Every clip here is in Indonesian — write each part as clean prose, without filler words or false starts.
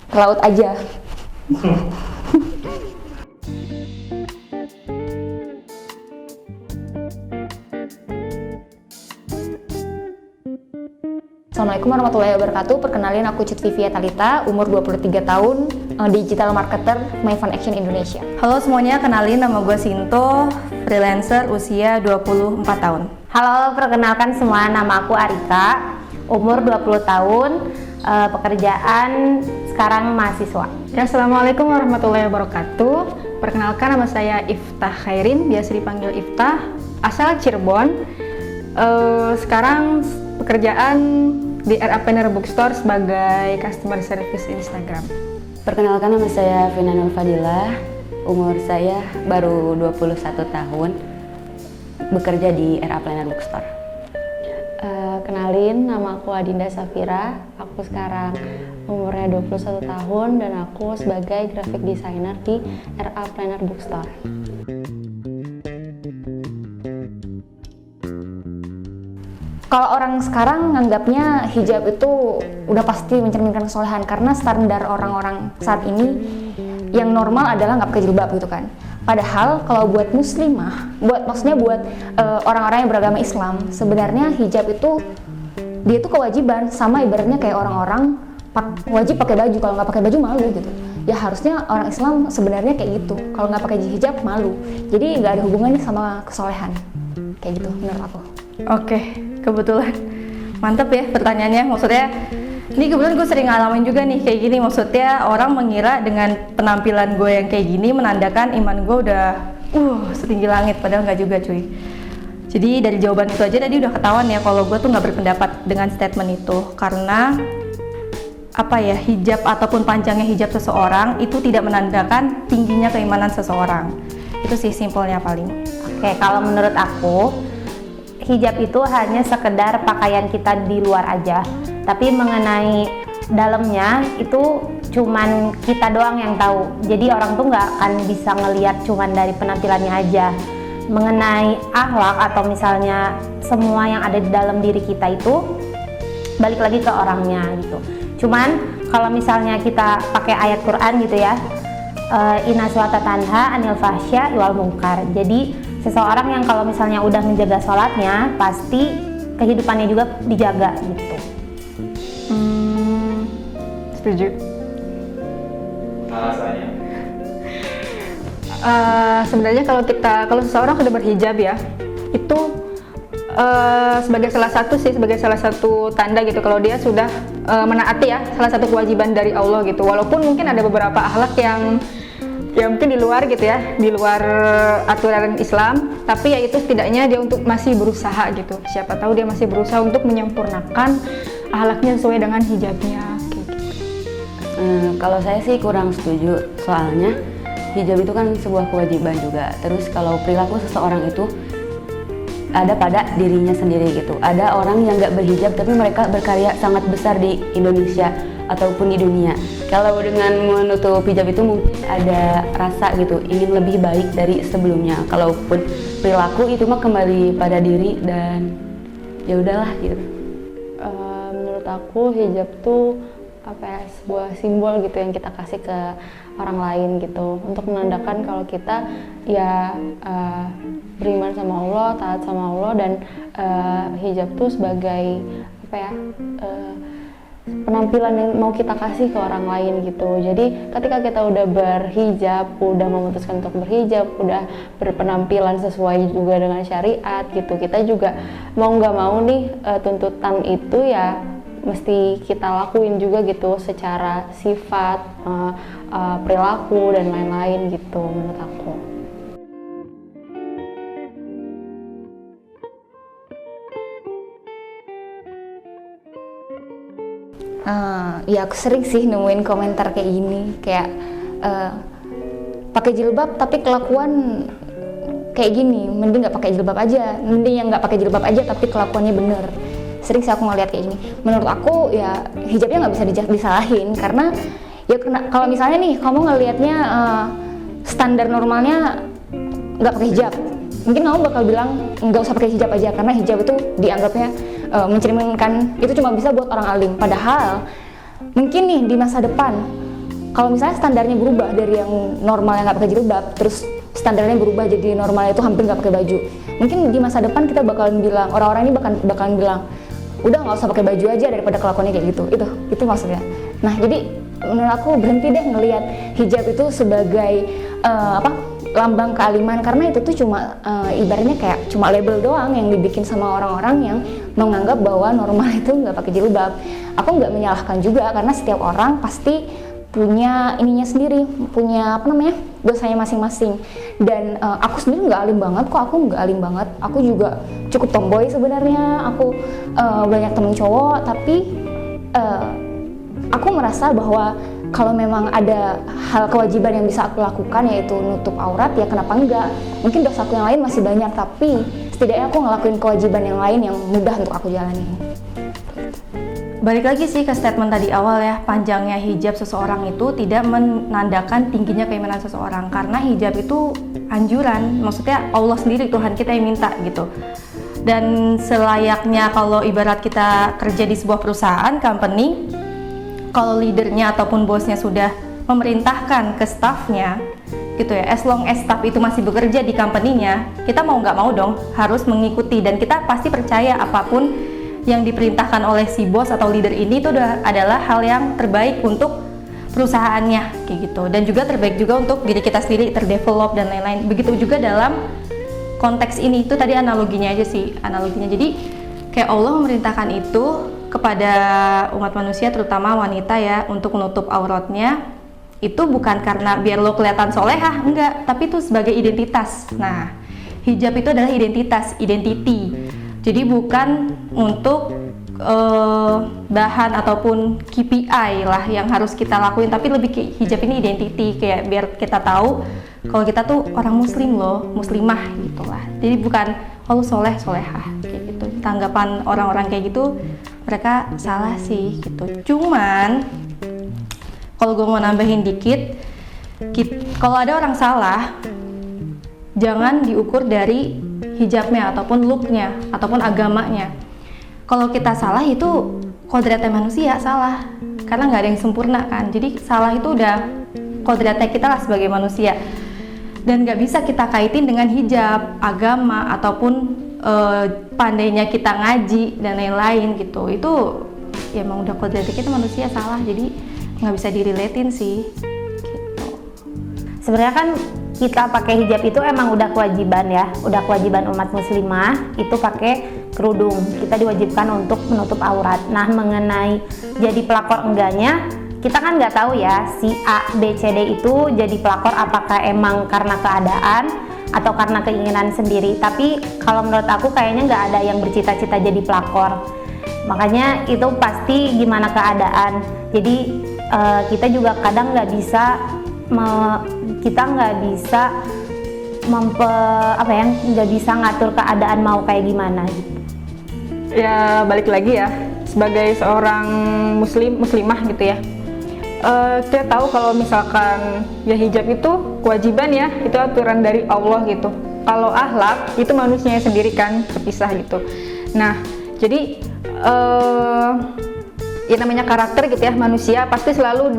ke laut aja. Assalamualaikum warahmatullahi wabarakatuh. Perkenalin, aku Cut Vivia Talita, umur 23 tahun, digital marketer My Fun Action Indonesia. Halo semuanya, kenalin nama gue Sinto, freelancer usia 24 tahun. Halo, perkenalkan semua, nama aku Arika, umur 20 tahun, pekerjaan sekarang mahasiswa. Ya, Assalamualaikum warahmatullahi wabarakatuh. Perkenalkan, nama saya Iftah Khairin, biasa dipanggil Iftah, asal Cirebon. Sekarang pekerjaan di RA Planner Bookstore sebagai customer service Instagram. Perkenalkan, nama saya Vina Nur Fadilah, umur saya baru 21 tahun, bekerja di RA Planner Bookstore. Kenalin, nama aku Adinda Safira, aku sekarang umurnya 21 tahun dan aku sebagai graphic designer di RA Planner Bookstore. Kalau orang sekarang nganggapnya hijab itu udah pasti mencerminkan kesolehan, karena standar orang-orang saat ini yang normal adalah nggak pakai jilbab gitu kan. Padahal kalau buat muslimah, maksudnya buat orang-orang yang beragama Islam, sebenarnya hijab itu dia tuh kewajiban, sama ibaratnya kayak orang-orang wajib pakai baju, kalau nggak pakai baju malu gitu. Ya harusnya orang Islam sebenarnya kayak gitu, kalau nggak pakai hijab malu. Jadi nggak ada hubungannya sama kesolehan, kayak gitu menurut aku. Oke, kebetulan mantep ya pertanyaannya. Maksudnya ini kebetulan gue sering ngalamin juga nih kayak gini. Maksudnya orang mengira dengan penampilan gue yang kayak gini menandakan iman gue udah setinggi langit, padahal nggak juga cuy. Jadi dari jawaban itu aja tadi udah ketahuan ya kalau gue tuh nggak berpendapat dengan statement itu, karena apa ya, hijab ataupun panjangnya hijab seseorang itu tidak menandakan tingginya keimanan seseorang. Itu sih simpelnya paling. Oke, kalau menurut aku hijab itu hanya sekedar pakaian kita di luar aja, tapi mengenai dalamnya itu cuman kita doang yang tahu. Jadi orang tuh nggak akan bisa ngelihat cuman dari penampilannya aja. Mengenai akhlak atau misalnya semua yang ada di dalam diri kita itu balik lagi ke orangnya gitu. Cuman kalau misalnya kita pakai ayat Quran gitu ya, inna sholata tanha anil fahsya wal munkar. Jadi seseorang yang kalau misalnya udah menjaga sholatnya, pasti kehidupannya juga dijaga gitu. Setuju. Alasannya? Sebenarnya kalau seseorang sudah berhijab ya, itu sebagai salah satu tanda gitu kalau dia sudah menaati ya salah satu kewajiban dari Allah gitu. Walaupun mungkin ada beberapa akhlak yang ya mungkin di luar gitu ya, di luar aturan Islam, tapi ya itu setidaknya dia untuk masih berusaha gitu. Siapa tahu dia masih berusaha untuk menyempurnakan akhlaknya sesuai dengan hijabnya kayak gitu. Kalau saya sih kurang setuju, soalnya hijab itu kan sebuah kewajiban juga. Terus kalau perilaku seseorang itu ada pada dirinya sendiri gitu. Ada orang yang nggak berhijab tapi mereka berkarya sangat besar di Indonesia ataupun di dunia. Kalau dengan menutup hijab itu mungkin ada rasa gitu, ingin lebih baik dari sebelumnya. Kalaupun perilaku itu mah kembali pada diri dan ya udahlah gitu. Menurut aku hijab tuh sebuah simbol gitu yang kita kasih ke orang lain gitu, untuk menandakan kalau kita ya beriman sama Allah, taat sama Allah, dan hijab tuh sebagai penampilan yang mau kita kasih ke orang lain gitu. Jadi ketika kita udah berhijab, udah memutuskan untuk berhijab, udah berpenampilan sesuai juga dengan syariat gitu, kita juga mau nggak mau nih tuntutan itu ya mesti kita lakuin juga gitu, secara sifat, perilaku dan lain-lain gitu menurut aku. Ya aku sering sih nemuin komentar kayak gini, kayak pakai jilbab tapi kelakuan kayak gini, mending nggak pakai jilbab aja, mending yang nggak pakai jilbab aja tapi kelakuannya bener. Sering sih aku ngeliat kayak gini. Menurut aku ya hijabnya nggak bisa disalahin, karena ya kalau misalnya nih kamu ngelihatnya standar normalnya nggak pakai hijab, mungkin kamu bakal bilang nggak usah pakai hijab aja, karena hijab itu dianggapnya mencerminkan, itu cuma bisa buat orang alim. Padahal mungkin nih di masa depan kalau misalnya standarnya berubah dari yang normal yang nggak pakai jilbab, terus standarnya berubah jadi normal itu hampir nggak pakai baju, mungkin di masa depan kita bakalan bilang, orang-orang ini bakalan bilang, udah nggak usah pakai baju aja daripada kelakuannya kayak gitu. Itu maksudnya. Nah, jadi menurut aku berhenti deh ngelihat hijab itu sebagai lambang kealiman, karena itu tuh cuma ibaratnya kayak cuma label doang yang dibikin sama orang-orang yang menganggap bahwa normal itu nggak pakai jilbab. Aku nggak menyalahkan juga, karena setiap orang pasti punya ininya sendiri, punya dosanya masing-masing. Dan aku sendiri nggak alim banget kok, aku juga cukup tomboy sebenarnya. Aku banyak temen cowok, tapi aku merasa bahwa kalau memang ada hal kewajiban yang bisa aku lakukan, yaitu nutup aurat, ya kenapa enggak? Mungkin dosaku yang lain masih banyak, tapi setidaknya aku ngelakuin kewajiban yang lain yang mudah untuk aku jalani. Balik lagi sih ke statement tadi awal ya, panjangnya hijab seseorang itu tidak menandakan tingginya keimanan seseorang, karena hijab itu anjuran, maksudnya Allah sendiri, Tuhan kita yang minta gitu. Dan selayaknya kalau ibarat kita kerja di sebuah perusahaan, company, kalau leadernya ataupun bosnya sudah memerintahkan ke staffnya gitu ya, as long as staff itu masih bekerja di company-nya, kita mau nggak mau dong harus mengikuti, dan kita pasti percaya apapun yang diperintahkan oleh si bos atau leader ini itu adalah hal yang terbaik untuk perusahaannya kayak gitu, dan juga terbaik juga untuk diri kita sendiri, terdevelop dan lain-lain. Begitu juga dalam konteks ini, itu tadi analoginya aja sih, jadi kayak Allah memerintahkan itu kepada umat manusia, terutama wanita ya, untuk menutup auratnya. Itu bukan karena biar lo kelihatan solehah, enggak, tapi itu sebagai identitas. Nah, hijab itu adalah identity. Jadi bukan untuk bahan ataupun KPI lah yang harus kita lakuin, tapi lebih hijab ini identity, kayak biar kita tahu kalau kita tuh orang muslim loh, muslimah gitulah. Jadi bukan lo solehah kayak gitu. Tanggapan orang-orang kayak gitu, mereka salah sih gitu. Cuman kalau gue mau nambahin dikit, kalau ada orang salah, jangan diukur dari hijabnya ataupun looknya ataupun agamanya. Kalau kita salah itu kodratnya manusia salah, karena nggak ada yang sempurna kan. Jadi salah itu udah kodratnya kita lah sebagai manusia, dan nggak bisa kita kaitin dengan hijab, agama ataupun pandainya kita ngaji dan lain-lain gitu. Itu ya emang udah kodratnya kita manusia salah, jadi nggak bisa direlatin sih gitu. Sebenarnya kan kita pakai hijab itu emang udah kewajiban ya, udah kewajiban umat muslimah itu pakai kerudung. Kita diwajibkan untuk menutup aurat. Nah, mengenai jadi pelakor enggaknya, kita kan nggak tahu ya si A, B, C, D itu jadi pelakor apakah emang karena keadaan atau karena keinginan sendiri. Tapi kalau menurut aku kayaknya nggak ada yang bercita-cita jadi pelakor. Makanya itu pasti gimana keadaan. Jadi kita juga kadang nggak bisa nggak bisa ngatur keadaan mau kayak gimana gitu. Ya balik lagi ya, sebagai seorang muslimah gitu ya, kita tahu kalau misalkan ya hijab itu kewajiban ya, itu aturan dari Allah gitu. Kalau akhlak itu manusianya sendiri kan terpisah gitu. Nah jadi ya namanya karakter gitu ya, manusia pasti selalu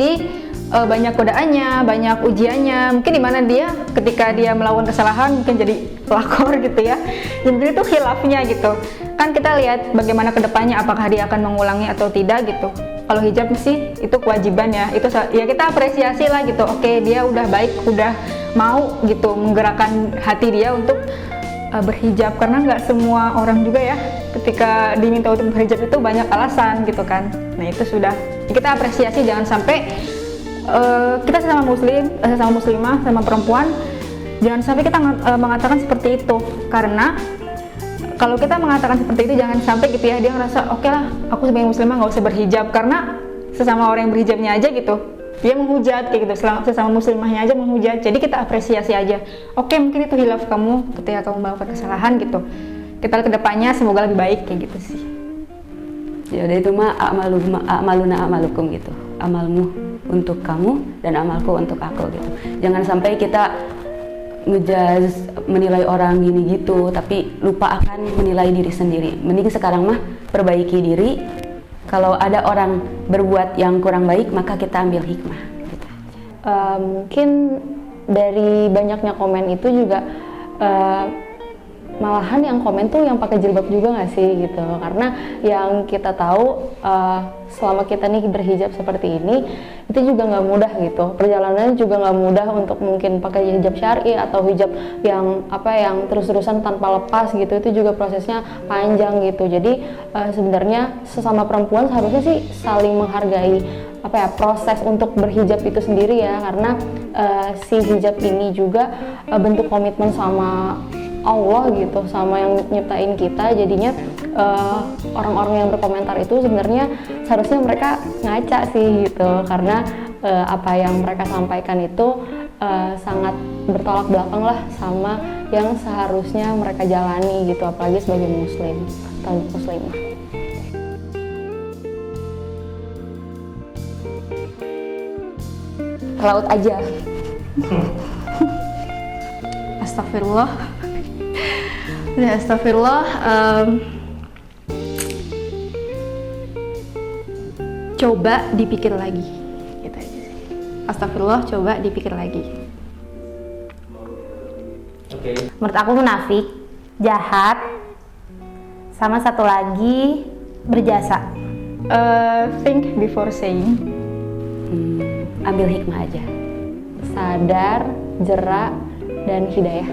banyak godaannya, banyak ujiannya. Mungkin dimana dia ketika dia melakukan kesalahan mungkin jadi pelakor gitu ya. Jadi itu khilafnya gitu. Kan kita lihat bagaimana kedepannya, apakah dia akan mengulangi atau tidak gitu. Kalau hijab sih itu kewajiban ya. Itu ya kita apresiasi lah gitu. Oke, dia udah baik, udah mau gitu menggerakkan hati dia untuk berhijab, karena nggak semua orang juga ya ketika diminta untuk berhijab itu banyak alasan gitu kan. Nah itu sudah kita apresiasi, jangan sampai kita sesama muslim, sesama muslimah, sama perempuan, jangan sampai kita mengatakan seperti itu. Karena kalau kita mengatakan seperti itu, jangan sampai gitu ya dia ngerasa oke lah, aku sebagai muslimah nggak usah berhijab, karena sesama orang yang berhijabnya aja gitu dia menghujat kayak gitu, sesama muslimahnya aja menghujat. Jadi kita apresiasi aja. Oke, mungkin itu hilaf kamu ketika kamu melakukan kesalahan gitu. Kita lihat kedepannya semoga lebih baik kayak gitu sih. Ya udah, itu mah amaluna amalukum gitu. Amalmu untuk kamu dan amalku untuk aku gitu. Jangan sampai kita ngejudge, menilai orang gini gitu, tapi lupa akan menilai diri sendiri. Mending sekarang mah perbaiki diri. Kalau ada orang berbuat yang kurang baik, maka kita ambil hikmah gitu. mungkin dari banyaknya komen itu juga malahan yang komen tuh yang pakai jilbab juga nggak sih gitu, karena yang kita tahu selama kita nih berhijab seperti ini itu juga nggak mudah gitu, perjalanannya juga nggak mudah untuk mungkin pakai hijab syar'i atau hijab yang yang terus-terusan tanpa lepas gitu, itu juga prosesnya panjang gitu. Jadi sebenarnya sesama perempuan seharusnya sih saling menghargai proses untuk berhijab itu sendiri ya, karena si hijab ini juga bentuk komitmen sama Allah gitu, sama yang nyiptain kita. Jadinya orang-orang yang berkomentar itu sebenarnya seharusnya mereka ngaca sih gitu, karena apa yang mereka sampaikan itu sangat bertolak belakang lah sama yang seharusnya mereka jalani gitu, apalagi sebagai muslim atau muslimah. Ke laut aja. Astagfirullah. Ya, astagfirullah. Coba dipikir lagi. Gitu aja sih. Astagfirullah, coba dipikir lagi. Menurut aku munafik, jahat, sama satu lagi berjasa. Think before saying. Ambil hikmah aja. Sadar, jerak, dan hidayah.